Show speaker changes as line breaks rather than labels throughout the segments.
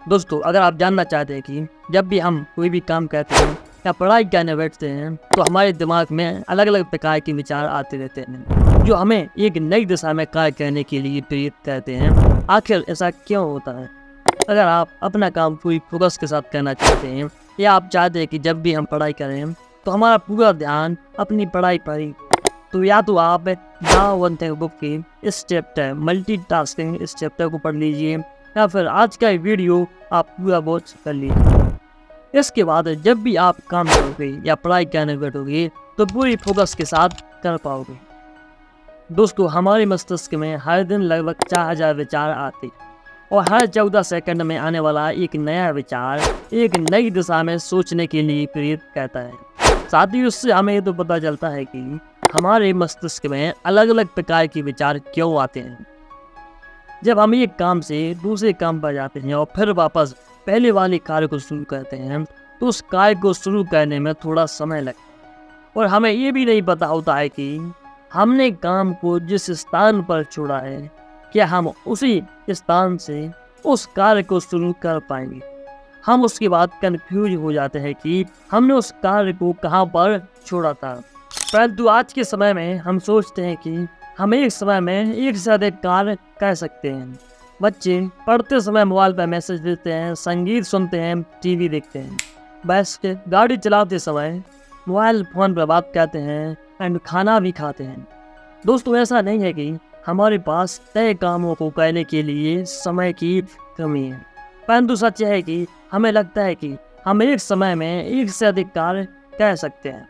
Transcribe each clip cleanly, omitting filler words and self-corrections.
दोस्तों, अगर आप जानना चाहते हैं कि जब भी हम कोई भी काम करते हैं या पढ़ाई करने बैठते हैं तो हमारे दिमाग में अलग अलग प्रकार के विचार आते रहते हैं जो हमें एक नई दिशा में कार्य करने के लिए प्रेरित करते हैं। आखिर ऐसा क्यों होता है? अगर आप अपना काम पूरी फोकस के साथ करना चाहते हैं या आप चाहते हैं कि जब भी हम पढ़ाई करें तो हमारा पूरा ध्यान अपनी पढ़ाई पर ही, तो या तो आप द वन थिंग बुक की इस चैप्टर मल्टीटास्किंग इस चैप्टर को पढ़ लीजिए या फिर आज का वीडियो आप पूरा वॉच कर लीजिए। इसके बाद जब भी आप काम करोगे या पढ़ाई करने बैठोगे तो पूरी फोकस के साथ कर पाओगे। दोस्तों, हमारे मस्तिष्क में हर दिन लगभग 4000 विचार आते हैं और हर 14 सेकंड में आने वाला एक नया विचार एक नई दिशा में सोचने के लिए प्रेरित करता है। साथ ही उससे हमें ये तो पता चलता है कि हमारे मस्तिष्क में अलग अलग प्रकार के विचार क्यों आते हैं। जब हम एक काम से दूसरे काम पर जाते हैं और फिर वापस पहले वाले कार्य को शुरू करते हैं तो उस कार्य को शुरू करने में थोड़ा समय लगता है और हमें ये भी नहीं पता होता है कि हमने काम को जिस स्थान पर छोड़ा है क्या हम उसी स्थान से उस कार्य को शुरू कर पाएंगे। हम उसके बाद कंफ्यूज हो जाते हैं कि हमने उस कार्य को कहाँ पर छोड़ा था। परंतु आज के समय में हम सोचते हैं कि हम एक समय में एक से अधिक कार्य कर सकते हैं। बच्चे पढ़ते समय मोबाइल पर मैसेज देते हैं, संगीत सुनते हैं, टीवी देखते हैं, बैठ के गाड़ी चलाते समय मोबाइल फोन पर बात करते हैं एंड खाना भी खाते हैं। दोस्तों, ऐसा नहीं है कि हमारे पास तय कामों को करने के लिए समय की कमी है, परंतु सच है कि हमें लगता है कि हम एक समय में एक से अधिक कार्य कर सकते हैं।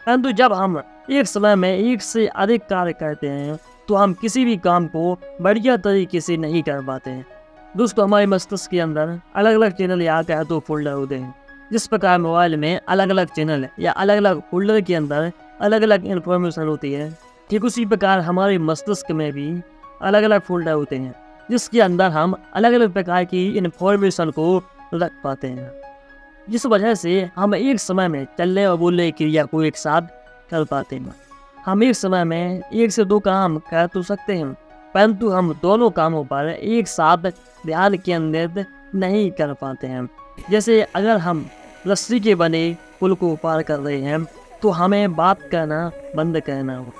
परंतु जब हम एक समय में एक से अधिक कार्य करते हैं तो हम किसी भी काम को बढ़िया तरीके से नहीं कर पाते हैं। दोस्तों, हमारे मस्तिष्क के अंदर अलग अलग चैनल या कह तो फोल्डर होते हैं। जिस प्रकार मोबाइल में अलग अलग चैनल या अलग अलग फोल्डर के अंदर अलग अलग इन्फॉर्मेशन होती है, ठीक उसी प्रकार हमारे मस्तिष्क में भी अलग अलग फोल्डर होते हैं जिसके अंदर हम अलग अलग प्रकार की इन्फॉर्मेशन को रख पाते हैं, जिस वजह से हम एक समय में चलने और बोलने की क्रिया को एक साथ कर पाते हैं। हम एक समय में 1 से 2 काम कर तो सकते हैं, परंतु हम दोनों कामों पर एक साथ ध्यान केंद्रित नहीं कर पाते हैं। जैसे अगर हम रस्सी के बने पुल को पार कर रहे हैं तो हमें बात करना बंद करना हो।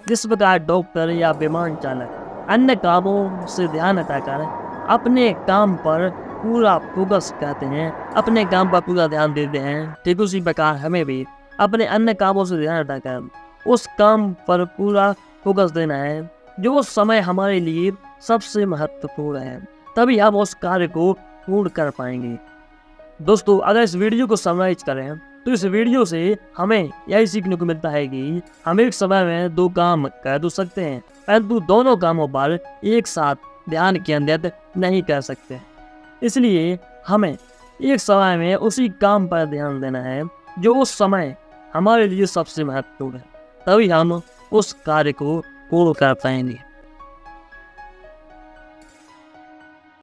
जिस प्रकार डॉक्टर या विमान चालक अन्य कामों से ध्यान हटाकर अपने काम पर पूरा फोकस करते हैं, अपने काम पर पूरा ध्यान देते हैं, ठीक उसी प्रकार हमें भी अपने अन्य कामों से ध्यान हटाकर उस काम पर पूरा फोकस देना है जो उस समय हमारे लिए सबसे महत्वपूर्ण है। तभी हम उस कार्य को पूर्ण कर पाएंगे। दोस्तों, अगर इस वीडियो को समराइज करें तो इस वीडियो से हमें यही सीखने को मिलता है कि हम एक समय में 2 काम कर तो सकते हैं, परंतु दोनों कामों पर एक साथ ध्यान केंद्रित नहीं कर सकते। इसलिए हमें एक समय में उसी काम पर ध्यान देना है जो उस समय हमारे लिए सबसे महत्वपूर्ण है, तभी हम उस कार्य को पूर्ण कर पाएंगे।